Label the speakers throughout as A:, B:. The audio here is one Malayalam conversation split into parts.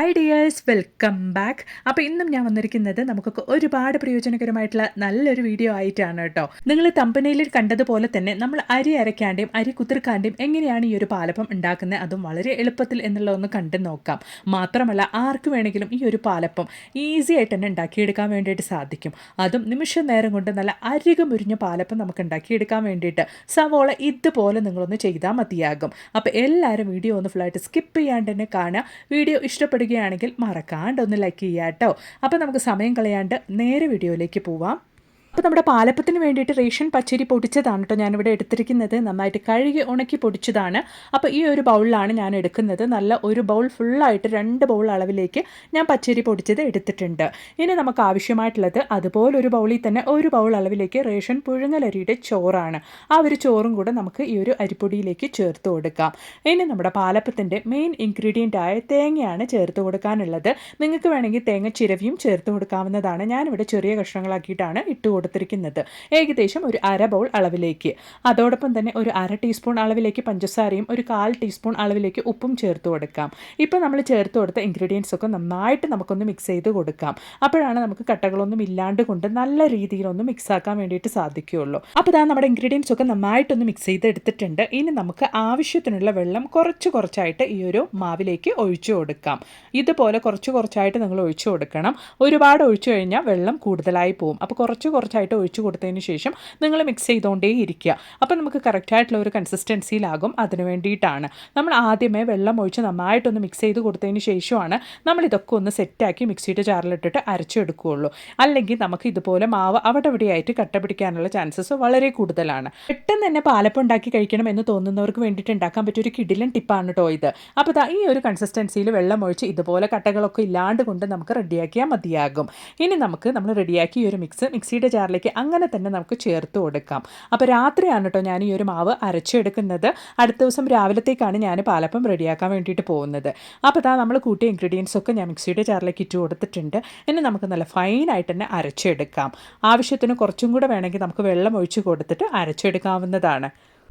A: Hi dears, welcome back. അപ്പോൾ ഇന്നും ഞാൻ വന്നിരിക്കുന്നത് നമുക്കൊക്കെ ഒരുപാട് പ്രയോജനകരമായിട്ടുള്ള നല്ലൊരു വീഡിയോ ആയിട്ടാണ് കേട്ടോ. നിങ്ങൾ തമ്പനയിൽ കണ്ടതുപോലെ തന്നെ നമ്മൾ അരി അരയ്ക്കാണ്ടെയും അരി കുതിർക്കാണ്ടെയും എങ്ങനെയാണ് ഈ ഒരു പാലപ്പം ഉണ്ടാക്കുന്നത്, അതും വളരെ എളുപ്പത്തിൽ എന്നുള്ള ഒന്ന് കണ്ടു നോക്കാം. മാത്രമല്ല ആർക്ക് വേണമെങ്കിലും ഈ ഒരു പാലപ്പം ഈസി ആയിട്ട് തന്നെ ഉണ്ടാക്കിയെടുക്കാൻ വേണ്ടിയിട്ട് സാധിക്കും. അതും നിമിഷ നേരം കൊണ്ട് നല്ല അരികമുരിഞ്ഞ പാലപ്പം നമുക്ക് ഉണ്ടാക്കിയെടുക്കാൻ വേണ്ടിയിട്ട് സവോള ഇതുപോലെ നിങ്ങളൊന്ന് ചെയ്താൽ മതിയാകും. അപ്പോൾ എല്ലാവരും വീഡിയോ ഒന്ന് ഫുള്ളായിട്ട് സ്കിപ്പ് ചെയ്യാണ്ട് തന്നെ കാണുക. വീഡിയോ ഇഷ്ടപ്പെടുകയാണെങ്കിൽ മറക്കാണ്ട് ഒന്ന് ലൈക്ക് ചെയ്യുക കേട്ടോ. അപ്പോൾ നമുക്ക് സമയം കളയാണ്ട് നേരെ വീഡിയോയിലേക്ക് പോവാം. അപ്പോൾ നമ്മുടെ പാലപ്പത്തിന് വേണ്ടിയിട്ട് റേഷൻ പച്ചരി പൊടിച്ചതാണ് കേട്ടോ ഞാനിവിടെ എടുത്തിരിക്കുന്നത്. നന്നായിട്ട് കഴുകി ഉണക്കി പൊടിച്ചതാണ്. അപ്പോൾ ഈ ഒരു ബൗളിലാണ് ഞാൻ എടുക്കുന്നത്. നല്ല ഒരു ബൗൾ ഫുള്ളായിട്ട് 2 ബൗൾ അളവിലേക്ക് ഞാൻ പച്ചരി പൊടിച്ചത് എടുത്തിട്ടുണ്ട്. ഇനി നമുക്ക് ആവശ്യമായിട്ടുള്ളത് അതുപോലൊരു ബൗളിൽ തന്നെ 1 ബൗൾ അളവിലേക്ക് റേഷൻ പുഴുങ്ങലരിയുടെ ചോറാണ്. ആ ഒരു ചോറും കൂടെ നമുക്ക് ഈ ഒരു അരിപ്പൊടിയിലേക്ക് ചേർത്ത് കൊടുക്കാം. ഇനി നമ്മുടെ പാലപ്പത്തിൻ്റെ മെയിൻ ഇൻഗ്രീഡിയൻ്റ് ആയ തേങ്ങയാണ് ചേർത്ത് കൊടുക്കാനുള്ളത്. നിങ്ങൾക്ക് വേണമെങ്കിൽ തേങ്ങ ചിരവിയും ചേർത്ത് കൊടുക്കാവുന്നതാണ്. ഞാനിവിടെ ചെറിയ കഷ്ണങ്ങളാക്കിയിട്ടാണ് ഇട്ട് കൊടുത്തിരിക്കുന്നത്. ഏകദേശം ഒരു 1/2 ബൗൾ അളവിലേക്ക്. അതോടൊപ്പം തന്നെ ഒരു 1/2 ടീസ്പൂൺ അളവിലേക്ക് പഞ്ചസാരയും ഒരു 1/4 ടീസ്പൂൺ അളവിലേക്ക് ഉപ്പും ചേർത്ത് കൊടുക്കാം. ഇപ്പോൾ നമ്മൾ ചേർത്ത് കൊടുത്ത ഇൻഗ്രീഡിയൻസ് ഒക്കെ നന്നായിട്ട് നമുക്കൊന്ന് മിക്സ് ചെയ്ത് കൊടുക്കാം. അപ്പോഴാണ് നമുക്ക് കട്ടകളൊന്നും ഇല്ലാണ്ട് കൊണ്ട് നല്ല രീതിയിലൊന്ന് മിക്സ് ആക്കാൻ വേണ്ടിയിട്ട് സാധിക്കുകയുള്ളൂ. അപ്പോൾ ഇതാ നമ്മുടെ ഇൻഗ്രീഡിയൻസ് ഒക്കെ നന്നായിട്ടൊന്ന് മിക്സ് ചെയ്ത് എടുത്തിട്ടുണ്ട്. ഇനി നമുക്ക് ആവശ്യത്തിനുള്ള വെള്ളം കുറച്ചായിട്ട് ഈ ഒരു മാവിലേക്ക് ഒഴിച്ചു കൊടുക്കാം. ഇതുപോലെ കുറച്ചായിട്ട് നിങ്ങൾ ഒഴിച്ചു കൊടുക്കണം. ഒരുപാട് ഒഴിച്ചു കഴിഞ്ഞാൽ വെള്ളം കൂടുതലായി പോകും. അപ്പോൾ കുറച്ചായിട്ട് ഒഴിച്ചു കൊടുത്തതിന് ശേഷം നിങ്ങൾ മിക്സ് ചെയ്തുകൊണ്ടേ ഇരിക്കുക. അപ്പോൾ നമുക്ക് കറക്റ്റായിട്ടുള്ള ഒരു കൺസിസ്റ്റൻസിയിലാകും. അതിന് വേണ്ടിയിട്ടാണ് നമ്മൾ ആദ്യമേ വെള്ളം ഒഴിച്ച് നന്നായിട്ടൊന്ന് മിക്സ് ചെയ്ത് കൊടുത്തതിന് ശേഷമാണ് നമ്മൾ ഇതൊക്കെ ഒന്ന് സെറ്റാക്കി മിക്സിയുടെ ജാറിലിട്ടിട്ട് അരച്ചെടുക്കുകയുള്ളൂ. അല്ലെങ്കിൽ നമുക്ക് ഇതുപോലെ മാവ് അവിടെ ഇവിടെയായിട്ട് കട്ട പിടിക്കാനുള്ള ചാൻസസ് വളരെ കൂടുതലാണ്. പെട്ടെന്ന് തന്നെ പാലപ്പം ഉണ്ടാക്കി കഴിക്കണം എന്ന് തോന്നുന്നവർക്ക് വേണ്ടിയിട്ട് ഉണ്ടാക്കാൻ പറ്റിയൊരു കിടിലൻ ടിപ്പാണ് കേട്ടോ ഇത്. അപ്പോൾ ഈ ഒരു കൺസിസ്റ്റൻസിയിൽ വെള്ളം ഒഴിച്ച് ഇതുപോലെ കട്ടകളൊക്കെ ഇല്ലാണ്ട് കൊണ്ട് നമുക്ക് റെഡിയാക്കിയാൽ മതിയാകും. ഇനി നമ്മൾ റെഡിയാക്കി ഈ ഒരു മിക്സിയുടെ ജാറിലേക്ക് അങ്ങനെ തന്നെ നമുക്ക് ചേർത്ത് കൊടുക്കാം. അപ്പോൾ രാത്രിയാണ് കേട്ടോ ഞാൻ ഈ ഒരു മാവ് അരച്ചെടുക്കുന്നത്. അടുത്ത ദിവസം രാവിലത്തേക്കാണ് ഞാൻ പാലപ്പം റെഡിയാക്കാൻ വേണ്ടിയിട്ട് പോകുന്നത്. അപ്പോൾ നമ്മൾ കൂട്ടിയ ഇൻഗ്രീഡിയൻസ് ഒക്കെ ഞാൻ മിക്സിയുടെ ജാറിലേക്ക് ഇട്ട് കൊടുത്തിട്ടുണ്ട്. ഇനി നമുക്ക് നല്ല ഫൈനായിട്ട് തന്നെ അരച്ചെടുക്കാം. ആവശ്യത്തിന് കുറച്ചും കൂടെ വേണമെങ്കിൽ നമുക്ക് വെള്ളം ഒഴിച്ച് കൊടുത്തിട്ട് അരച്ചെടുക്കാവുന്നതാണ്.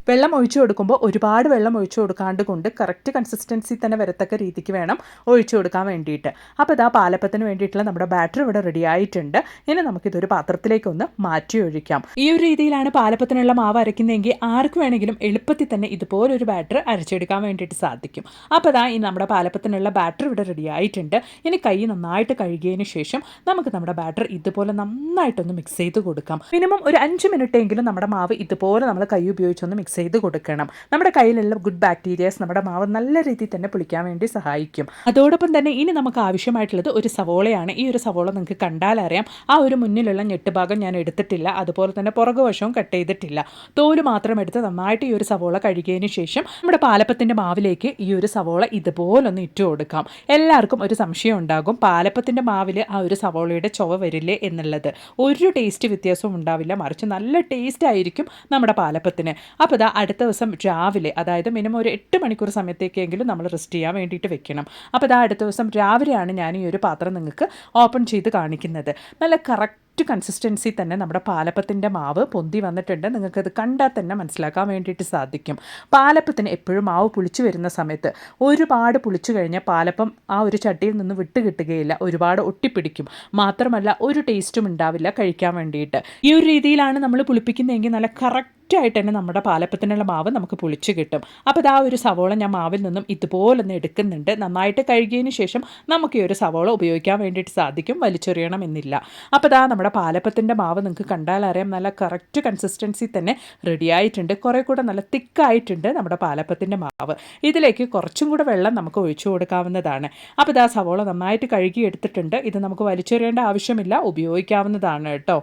A: വെള്ളം ഒഴിച്ചു കൊടുക്കുമ്പോൾ ഒരുപാട് വെള്ളം ഒഴിച്ചു കൊടുക്കാണ്ട് കൊണ്ട് കറക്റ്റ് കൺസിസ്റ്റൻസി തന്നെ വരത്തക്ക രീതിക്ക് വേണം ഒഴിച്ചു കൊടുക്കാൻ വേണ്ടിയിട്ട്. അപ്പോൾ പാലപ്പത്തിന് വേണ്ടിയിട്ടുള്ള നമ്മുടെ ബാറ്റർ ഇവിടെ റെഡി ആയിട്ടുണ്ട്. ഇനി നമുക്കിതൊരു പാത്രത്തിലേക്കൊന്ന് മാറ്റി ഒഴിക്കാം. ഈ ഒരു രീതിയിലാണ് പാലപ്പത്തിനുള്ള മാവ് അരയ്ക്കുന്നതെങ്കിൽ ആർക്ക് വേണമെങ്കിലും എളുപ്പത്തിൽ തന്നെ ഇതുപോലൊരു ബാറ്റർ അരച്ചെടുക്കാൻ വേണ്ടിയിട്ട് സാധിക്കും. അപ്പോൾ ഈ നമ്മുടെ പാലപ്പത്തിനുള്ള ബാറ്റർ ഇവിടെ റെഡി ആയിട്ടുണ്ട്. ഇനി കൈ നന്നായിട്ട് കഴുകിയതിന് ശേഷം നമുക്ക് നമ്മുടെ ബാറ്റർ ഇതുപോലെ നന്നായിട്ടൊന്ന് മിക്സ് ചെയ്ത് കൊടുക്കാം. മിനിമം ഒരു 5 മിനിറ്റ് എങ്കിലും നമ്മുടെ മാവ് ഇതുപോലെ നമ്മൾ കൈ ഉപയോഗിച്ചൊന്ന് മിക്സ് ചെയ്ത് കൊടുക്കണം. നമ്മുടെ കയ്യിലുള്ള ഗുഡ് ബാക്ടീരിയാസ് നമ്മുടെ മാവ് നല്ല രീതിയിൽ തന്നെ പുളിക്കാൻ വേണ്ടി സഹായിക്കും. അതോടൊപ്പം തന്നെ ഇനി നമുക്ക് ആവശ്യമായിട്ടുള്ളത് ഒരു സവോളയാണ്. ഈ ഒരു സവോള നിങ്ങൾക്ക് കണ്ടാലറിയാം. ആ ഒരു മുന്നിലുള്ള ഞെട്ടുഭാഗം ഞാൻ എടുത്തിട്ടില്ല. അതുപോലെ തന്നെ പുറകുവശവും കട്ട് ചെയ്തിട്ടില്ല. തോല് മാത്രം എടുത്ത് നന്നായിട്ട് ഈ ഒരു സവോള കഴുകിയതിന് ശേഷം നമ്മുടെ പാലപ്പത്തിൻ്റെ മാവിലേക്ക് ഈ ഒരു സവോള ഇതുപോലൊന്ന് ഇട്ട് കൊടുക്കാം. എല്ലാവർക്കും ഒരു സംശയം ഉണ്ടാകും, പാലപ്പത്തിൻ്റെ മാവിൽ ആ ഒരു സവോളയുടെ ചുവ വരില്ലേ എന്നുള്ളത്. ഒരു ടേസ്റ്റ് വ്യത്യാസവും ഉണ്ടാവില്ല, മറിച്ച് നല്ല ടേസ്റ്റ് ആയിരിക്കും നമ്മുടെ പാലപ്പത്തിന്. അപ്പോൾ അടുത്ത ദിവസം രാവിലെ, അതായത് മിനിമം ഒരു 8 മണിക്കൂർ സമയത്തേക്കെങ്കിലും നമ്മൾ റെസ്റ്റ് ചെയ്യാൻ വേണ്ടിയിട്ട് വെക്കണം. അപ്പോൾ അടുത്ത ദിവസം രാവിലെയാണ് ഞാൻ ഈ ഒരു പാത്രം നിങ്ങൾക്ക് ഓപ്പൺ ചെയ്ത് കാണിക്കുന്നത്. നല്ല കറക്റ്റ് കൺസിസ്റ്റൻസി തന്നെ നമ്മുടെ പാലപ്പത്തിൻ്റെ മാവ് പൊന്തി വന്നിട്ടുണ്ട്. നിങ്ങൾക്കത് കണ്ടാൽ തന്നെ മനസ്സിലാക്കാൻ വേണ്ടിയിട്ട് സാധിക്കും. പാലപ്പത്തിന് എപ്പോഴും മാവ് പുളിച്ചു വരുന്ന സമയത്ത് ഒരുപാട് പുളിച്ചു കഴിഞ്ഞാൽ പാലപ്പം ആ ഒരു ചട്ടിയിൽ നിന്ന് വിട്ട് കിട്ടുകയില്ല, ഒരുപാട് ഒട്ടിപ്പിടിക്കും. മാത്രമല്ല ഒരു ടേസ്റ്റും ഉണ്ടാവില്ല കഴിക്കാൻ വേണ്ടിയിട്ട്. ഈ ഒരു രീതിയിലാണ് നമ്മൾ പുളിപ്പിക്കുന്നതെങ്കിൽ നല്ല കറക്റ്റായിട്ട് തന്നെ നമ്മുടെ പാലപ്പത്തിനുള്ള മാവ് നമുക്ക് പുളിച്ച് കിട്ടും. അപ്പോൾ ഒരു സവോള ഞാൻ മാവിൽ നിന്നും ഇതുപോലൊന്ന് എടുക്കുന്നുണ്ട്. നന്നായിട്ട് കഴുകിയതിന് ശേഷം നമുക്ക് ഈ ഒരു സവോള ഉപയോഗിക്കാൻ വേണ്ടിയിട്ട് സാധിക്കും, വലിച്ചെറിയണം എന്നില്ല. അപ്പോൾ നമ്മുടെ പാലപ്പത്തിൻ്റെ മാവ് നിങ്ങൾക്ക് കണ്ടാലറിയാം നല്ല കറക്റ്റ് കൺസിസ്റ്റൻസി തന്നെ റെഡി ആയിട്ടുണ്ട്. കുറേ കൂടെ നല്ല തിക്കായിട്ടുണ്ട് നമ്മുടെ പാലപ്പത്തിൻ്റെ മാവ്. ഇതിലേക്ക് കുറച്ചും കൂടെ വെള്ളം നമുക്ക് ഒഴിച്ചു കൊടുക്കാവുന്നതാണ്. അപ്പോൾ സവോള നന്നായിട്ട് കഴുകി എടുത്തിട്ടുണ്ട്. ഇത് നമുക്ക് വലിച്ചെറിയേണ്ട ആവശ്യമില്ല, ഉപയോഗിക്കാവുന്നതാണ് കേട്ടോ.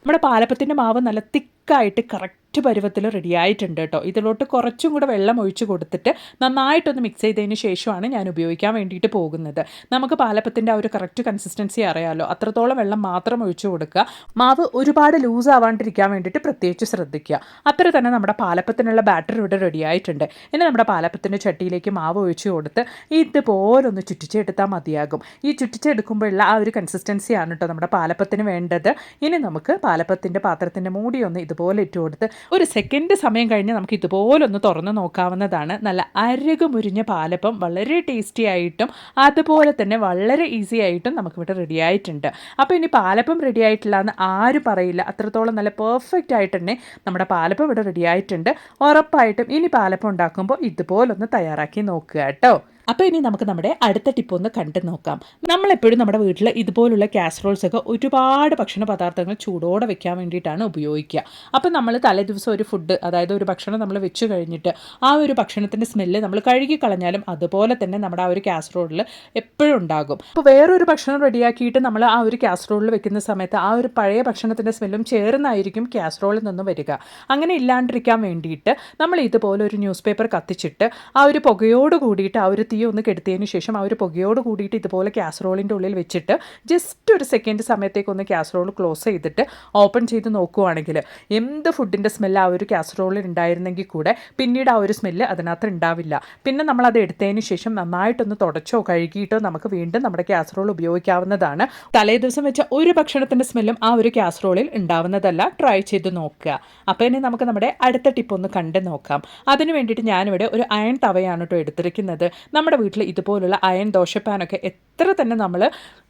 A: നമ്മുടെ പാലപ്പത്തിൻ്റെ മാവ് നല്ല തിക്കായിട്ട് കറക്റ്റ് പരുവത്തിൽ റെഡി ആയിട്ടുണ്ട് കേട്ടോ. ഇതിലോട്ട് കുറച്ചും കൂടെ വെള്ളം ഒഴിച്ച് കൊടുത്തിട്ട് നന്നായിട്ടൊന്ന് മിക്സ് ചെയ്തതിന് ശേഷമാണ് ഞാൻ ഉപയോഗിക്കാൻ വേണ്ടിയിട്ട് പോകുന്നത്. നമുക്ക് പാലപ്പത്തിൻ്റെ ആ ഒരു കറക്റ്റ് കൺസിസ്റ്റൻസി അറിയാമല്ലോ, അത്രത്തോളം വെള്ളം മാത്രം ഒഴിച്ചു കൊടുക്കുക. മാവ് ഒരുപാട് ലൂസ് ആവാണ്ടിരിക്കാൻ വേണ്ടിയിട്ട് പ്രത്യേകിച്ച് ശ്രദ്ധിക്കുക. അത്ര തന്നെ നമ്മുടെ പാലപ്പത്തിനുള്ള ബാറ്റർ ഇവിടെ റെഡി ആയിട്ടുണ്ട്. ഇനി നമ്മുടെ പാലപ്പത്തിൻ്റെ ചട്ടിയിലേക്ക് മാവ് ഒഴിച്ച് കൊടുത്ത് ഇതുപോലൊന്ന് ചുറ്റിച്ചെടുത്താൽ മതിയാകും. ഈ ചുറ്റിച്ചെടുക്കുമ്പോഴുള്ള ആ ഒരു കൺസിസ്റ്റൻസിയാണ് കേട്ടോ നമ്മുടെ പാലപ്പത്തിന് വേണ്ടത്. ഇനി നമുക്ക് പാലപ്പത്തിൻ്റെ പാത്രത്തിൻ്റെ മൂടി ഒന്ന് ഇതുപോലെ ഇട്ട് കൊടുത്ത് ഒരു സെക്കൻഡ് സമയം കഴിഞ്ഞ് നമുക്ക് ഇതുപോലൊന്ന് തുറന്ന് നോക്കാവുന്നതാണ്. നല്ല അരകുമുരിഞ്ഞ പാലപ്പം വളരെ ടേസ്റ്റി ആയിട്ടും അതുപോലെ തന്നെ വളരെ ഈസി ആയിട്ടും നമുക്കിവിടെ റെഡി ആയിട്ടുണ്ട്. അപ്പോൾ ഇനി പാലപ്പം റെഡി ആയിട്ടില്ല എന്ന് ആരും പറയില്ല. അത്രത്തോളം നല്ല പെർഫെക്റ്റ് ആയിട്ട് തന്നെ നമ്മുടെ പാലപ്പം ഇവിടെ റെഡി ആയിട്ടുണ്ട്. ഉറപ്പായിട്ടും ഇനി പാലപ്പം ഉണ്ടാക്കുമ്പോൾ ഇതുപോലൊന്ന് തയ്യാറാക്കി നോക്കുക കേട്ടോ. അപ്പോൾ ഇനി നമുക്ക് നമ്മുടെ അടുത്ത ടിപ്പ് ഒന്ന് കണ്ടു നോക്കാം. നമ്മളെപ്പോഴും നമ്മുടെ വീട്ടിൽ ഇതുപോലുള്ള കാസറോൾസൊക്കെ ഒരുപാട് ഭക്ഷണ പദാർത്ഥങ്ങൾ ചൂടോടെ വെക്കാൻ വേണ്ടിയിട്ടാണ് ഉപയോഗിക്കുക. അപ്പോൾ നമ്മൾ തലേദിവസം ഒരു ഫുഡ്, അതായത് ഒരു ഭക്ഷണം നമ്മൾ വെച്ച് കഴിഞ്ഞിട്ട് ആ ഒരു ഭക്ഷണത്തിൻ്റെ സ്മെല്ല് നമ്മൾ കഴുകി കളഞ്ഞാലും അതുപോലെ തന്നെ നമ്മുടെ ആ ഒരു കാസറോളിൽ എപ്പോഴും ഉണ്ടാകും. അപ്പോൾ വേറൊരു ഭക്ഷണം റെഡിയാക്കിയിട്ട് നമ്മൾ ആ ഒരു കാസറോളിൽ വെക്കുന്ന സമയത്ത് ആ ഒരു പഴയ ഭക്ഷണത്തിൻ്റെ സ്മെല്ലും ചേർന്നായിരിക്കും കാസറോളിൽ നിന്നും വരിക. അങ്ങനെ ഇല്ലാണ്ടിരിക്കാൻ വേണ്ടിയിട്ട് നമ്മൾ ഇതുപോലെ ഒരു ന്യൂസ് പേപ്പർ കത്തിച്ചിട്ട് ആ ഒരു പുകയോട് കൂടിയിട്ട് ആ ഒരു തീ ഒന്ന് കെടുത്തിയതിന് ശേഷം ആ ഒരു പുകയോട് കൂടിയിട്ട് ഇതുപോലെ കാസറോളിൻ്റെ ഉള്ളിൽ വെച്ചിട്ട് ജസ്റ്റ് ഒരു സെക്കൻഡ് സമയത്തേക്കൊന്ന് കാസറോൾ ക്ലോസ് ചെയ്തിട്ട് ഓപ്പൺ ചെയ്ത് നോക്കുകയാണെങ്കിൽ എന്ത് ഫുഡിൻ്റെ സ്മെല്ല് ആ ഒരു കാസറോളിൽ ഉണ്ടായിരുന്നെങ്കിൽ കൂടെ പിന്നീട് ആ ഒരു സ്മെല്ല് അതിനകത്ത് ഉണ്ടാവില്ല. പിന്നെ നമ്മളത് എടുത്തതിന് ശേഷം നന്നായിട്ടൊന്ന് തുടച്ചോ കഴുകിയിട്ടോ നമുക്ക് വീണ്ടും നമ്മുടെ കാസറോൾ ഉപയോഗിക്കാവുന്നതാണ്. തലേ ദിവസം വെച്ച ഒരു ഭക്ഷണത്തിൻ്റെ സ്മെല്ലും ആ ഒരു കാസറോളിൽ ഉണ്ടാവുന്നതല്ല. ട്രൈ ചെയ്ത് നോക്കുക. അപ്പോൾ ഇനി നമുക്ക് നമ്മുടെ അടുത്ത ടിപ്പ് ഒന്ന് കണ്ടു നോക്കാം. അതിന് വേണ്ടിയിട്ട് ഞാനിവിടെ ഒരു അയൺ തവയാണ് കേട്ടോ എടുത്തിരിക്കുന്നത്. നമ്മുടെ വീട്ടിൽ ഇതുപോലുള്ള അയൺ ദോശപ്പാനൊക്കെ എത്ര തന്നെ നമ്മൾ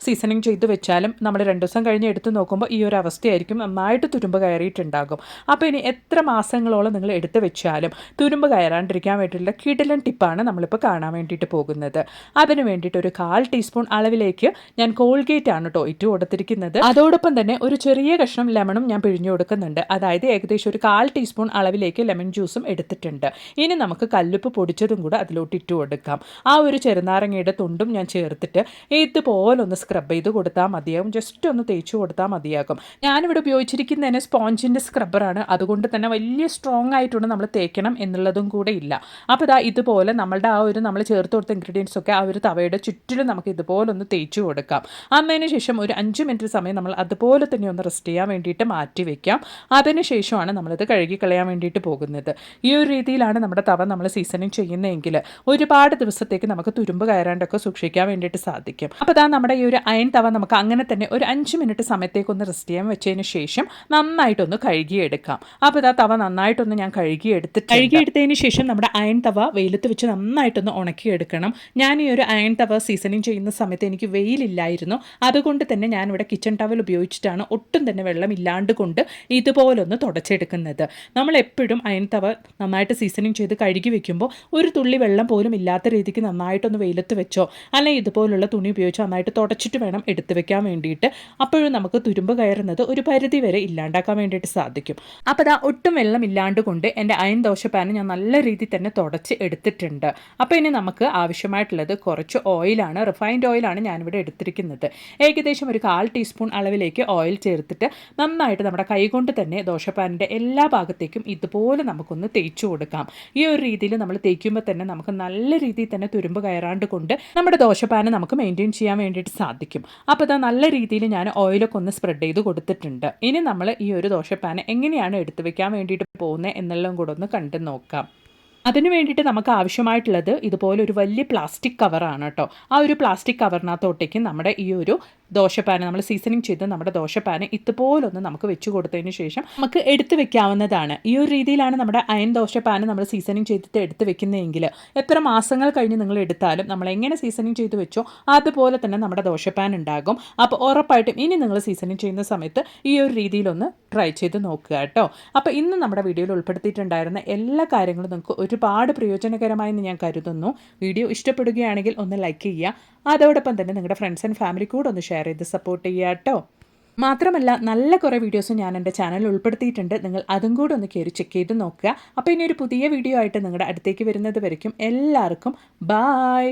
A: സീസണിങ് ചെയ്ത് വെച്ചാലും നമ്മൾ 2 ദിവസം കഴിഞ്ഞ് എടുത്ത് നോക്കുമ്പോൾ ഈ ഒരു അവസ്ഥയായിരിക്കും, നന്നായിട്ട് തുരുമ്പ് കയറിയിട്ടുണ്ടാകും. അപ്പോൾ ഇനി എത്ര മാസങ്ങളോളം നിങ്ങൾ എടുത്ത് വെച്ചാലും തുരുമ്പ് കയറാണ്ടിരിക്കാൻ വേണ്ടിയിട്ടുള്ള കിടിലൻ ടിപ്പാണ് നമ്മളിപ്പോൾ കാണാൻ വേണ്ടിയിട്ട് പോകുന്നത്. അതിന് വേണ്ടിയിട്ട് ഒരു 1/4 ടീസ്പൂൺ അളവിലേക്ക് ഞാൻ കോൾഗേറ്റ് ആണ് കേട്ടോ ഇട്ട് കൊടുത്തിരിക്കുന്നത്. അതോടൊപ്പം തന്നെ ഒരു ചെറിയ കഷ്ണം ലെമണും ഞാൻ പിഴിഞ്ഞു കൊടുക്കുന്നുണ്ട്. അതായത് ഏകദേശം ഒരു 1/4 ടീസ്പൂൺ അളവിലേക്ക് ലെമൺ ജ്യൂസും എടുത്തിട്ടുണ്ട്. ഇനി നമുക്ക് കല്ലുപ്പ് പൊടിച്ചതും കൂടെ അതിലോട്ട് ഇട്ട് കൊടുക്കാം. ആ ഒരു ചെറുനാരങ്ങയുടെ തുണ്ടും ഞാൻ ചേർത്തിട്ട് ഇതുപോലെ ഒന്ന് സ്ക്രബ് ചെയ്ത് കൊടുത്താൽ മതിയാകും. ജസ്റ്റ് ഒന്ന് തേച്ച് കൊടുത്താൽ മതിയാകും. ഞാനിവിടെ ഉപയോഗിച്ചിരിക്കുന്നതിന് സ്പോഞ്ചിൻ്റെ സ്ക്രബ്ബറാണ്. അതുകൊണ്ട് തന്നെ വലിയ സ്ട്രോങ് ആയിട്ടുണ്ട് നമ്മൾ തേക്കണം എന്നുള്ളതും കൂടെ ഇല്ല. അപ്പോൾ ഇതാ ഇതുപോലെ നമ്മളുടെ ആ ഒരു നമ്മൾ ചേർത്ത് കൊടുത്ത ഇൻഗ്രീഡിയൻസ് ഒക്കെ ആ ഒരു തവയുടെ ചുറ്റിലും നമുക്ക് ഇതുപോലെ ഒന്ന് തേച്ച് കൊടുക്കാം. അതിന് ശേഷം ഒരു 5 മിനിറ്റ് സമയം നമ്മൾ അതുപോലെ തന്നെ ഒന്ന് റെസ്റ്റ് ചെയ്യാൻ വേണ്ടിയിട്ട് മാറ്റി വെക്കാം. അതിന് ശേഷമാണ് നമ്മളിത് കഴുകി കളയാൻ വേണ്ടിയിട്ട് പോകുന്നത്. ഈ ഒരു രീതിയിലാണ് നമ്മുടെ തവ നമ്മൾ സീസണിങ് ചെയ്യുന്നതെങ്കിൽ ഒരുപാട് ദിവസത്തേക്ക് നമുക്ക് തുരുമ്പ് കയറാണ്ടൊക്കെ സൂക്ഷിക്കാൻ വേണ്ടിയിട്ട് സാധിക്കും. അപ്പോൾ ഇതാ നമ്മുടെ ഈ ഒരു അയൺ തവ നമുക്ക് അങ്ങനെ തന്നെ ഒരു 5 മിനിറ്റ് സമയത്തേക്കൊന്ന് റെസ്റ്റ് ചെയ്യാൻ വെച്ചതിന് ശേഷം നന്നായിട്ടൊന്ന് കഴുകിയെടുക്കാം. അപ്പോൾ ഇതാ തവ നന്നായിട്ടൊന്ന് ഞാൻ കഴുകിയെടുത്തതിന് ശേഷം നമ്മുടെ അയൺ തവ വെയിലത്ത് വെച്ച് നന്നായിട്ടൊന്ന് ഉണക്കിയെടുക്കണം. ഞാൻ ഈ ഒരു അയൺ തവ സീസണിങ് ചെയ്യുന്ന സമയത്ത് എനിക്ക് വെയിലില്ലായിരുന്നു. അതുകൊണ്ട് തന്നെ ഞാനിവിടെ കിച്ചൺ ടവൽ ഉപയോഗിച്ചിട്ടാണ് ഒട്ടും തന്നെ വെള്ളം ഇല്ലാണ്ട് കൊണ്ട് ഇതുപോലൊന്ന് തുടച്ചെടുക്കുന്നത്. നമ്മൾ എപ്പോഴും അയൺ തവ നന്നായിട്ട് സീസണിങ് ചെയ്ത് കഴുകി വെക്കുമ്പോൾ ഒരു തുള്ളി വെള്ളം പോലും ഇല്ലാത്ത രീതിക്ക് നന്നായിട്ടൊന്ന് വെയിലത്ത് വെച്ചോ അല്ലെങ്കിൽ ഇതുപോലുള്ള തുണി ഉപയോഗിച്ച് നന്നായിട്ട് തുടച്ചിട്ട് വേണം എടുത്ത് വെക്കാൻ വേണ്ടിയിട്ട്. അപ്പോഴും നമുക്ക് തുരുമ്പ് കയറുന്നത് ഒരു പരിധി വരെ ഇല്ലാണ്ടാക്കാൻ വേണ്ടിയിട്ട് സാധിക്കും. അപ്പോൾ അതാ ഒട്ടും വെള്ളം ഇല്ലാണ്ട് കൊണ്ട് എൻ്റെ അയൺ ദോശപ്പാൻ ഞാൻ നല്ല രീതിയിൽ തന്നെ തുടച്ച് എടുത്തിട്ടുണ്ട്. അപ്പോൾ ഇനി നമുക്ക് ആവശ്യമായിട്ടുള്ളത് കുറച്ച് ഓയിലാണ്, റിഫൈൻഡ് ഓയിലാണ് ഞാനിവിടെ എടുത്തിരിക്കുന്നത്. ഏകദേശം ഒരു 1/4 ടീസ്പൂൺ അളവിലേക്ക് ഓയിൽ ചേർത്തിട്ട് നന്നായിട്ട് നമ്മുടെ കൈകൊണ്ട് തന്നെ ദോശപ്പാനിൻ്റെ എല്ലാ ഭാഗത്തേക്കും ഇതുപോലെ നമുക്കൊന്ന് തേച്ച് കൊടുക്കാം. ഈ ഒരു രീതിയിൽ നമ്മൾ തേക്കുമ്പോൾ തന്നെ നമുക്ക് നല്ല രീതിയിൽ തന്നെ തുരുമ്പ് കയറാണ്ട് കൊണ്ട് നമ്മുടെ ദോശപ്പാന് നമുക്ക് മെയിൻറ്റെയിൻ ചെയ്യാൻ വേണ്ടിയിട്ട് സാധിക്കും. അപ്പോൾ അത് നല്ല രീതിയിൽ ഞാൻ ഓയിലൊക്കെ ഒന്ന് സ്പ്രെഡ് ചെയ്ത് കൊടുത്തിട്ടുണ്ട്. ഇനി നമ്മൾ ഈ ഒരു ദോശപ്പാന് എങ്ങനെയാണ് എടുത്തു വെക്കാൻ വേണ്ടിയിട്ട് പോകുന്നത് എന്നെല്ലാം കൂടെ ഒന്ന് കണ്ടു നോക്കാം. അതിന് വേണ്ടിയിട്ട് നമുക്ക് ആവശ്യമായിട്ടുള്ളത് ഇതുപോലെ ഒരു വലിയ പ്ലാസ്റ്റിക് കവറാണ് കേട്ടോ. ആ ഒരു പ്ലാസ്റ്റിക് കവറിനകത്തോട്ടേക്ക് നമ്മുടെ ഈ ഒരു ദോശപ്പാന് നമ്മൾ സീസണിങ് ചെയ്ത് നമ്മുടെ ദോശപ്പാന് ഇതുപോലൊന്ന് നമുക്ക് വെച്ച് കൊടുത്തതിന് ശേഷം നമുക്ക് എടുത്ത് വെക്കാവുന്നതാണ്. ഈ ഒരു രീതിയിലാണ് നമ്മുടെ അയൺ ദോശപ്പാന് നമ്മൾ സീസണിങ് ചെയ്തിട്ട് എടുത്ത് വെക്കുന്നതെങ്കിൽ എത്ര മാസങ്ങൾ കഴിഞ്ഞ് നിങ്ങൾ എടുത്താലും നമ്മൾ എങ്ങനെ സീസണിങ് ചെയ്ത് വെച്ചോ അതുപോലെ തന്നെ നമ്മുടെ ദോശപ്പാൻ ഉണ്ടാകും. അപ്പോൾ ഉറപ്പായിട്ടും ഇനി നിങ്ങൾ സീസണിങ് ചെയ്യുന്ന സമയത്ത് ഈ ഒരു രീതിയിലൊന്ന് ട്രൈ ചെയ്ത് നോക്കുക കേട്ടോ. അപ്പോൾ ഇന്ന് നമ്മുടെ വീഡിയോയിൽ ഉൾപ്പെടുത്തിയിട്ടുണ്ടായിരുന്ന എല്ലാ കാര്യങ്ങളും നിങ്ങൾക്ക് ഒരുപാട് പ്രയോജനകരമായെന്ന് ഞാൻ കരുതുന്നു. വീഡിയോ ഇഷ്ടപ്പെടുകയാണെങ്കിൽ ഒന്ന് ലൈക്ക് ചെയ്യുക. അതോടൊപ്പം തന്നെ നിങ്ങളുടെ ഫ്രണ്ട്സ് ആൻഡ് ഫാമിലി കൂടെ ഒന്ന് ഷെയർ ചെയ്ത് സപ്പോർട്ട് ചെയ്യുക കേട്ടോ. മാത്രമല്ല നല്ല കുറേ വീഡിയോസ് ഞാൻ എൻ്റെ ചാനലിൽ ഉൾപ്പെടുത്തിയിട്ടുണ്ട്. നിങ്ങൾ അതും കൂടെ ഒന്ന് കയറി ചെക്ക് ചെയ്ത് നോക്കുക. അപ്പോൾ ഇനി ഒരു പുതിയ വീഡിയോ ആയിട്ട് നിങ്ങളുടെ അടുത്തേക്ക് വരുന്നത് വരയ്ക്കും എല്ലാവർക്കും ബായ്.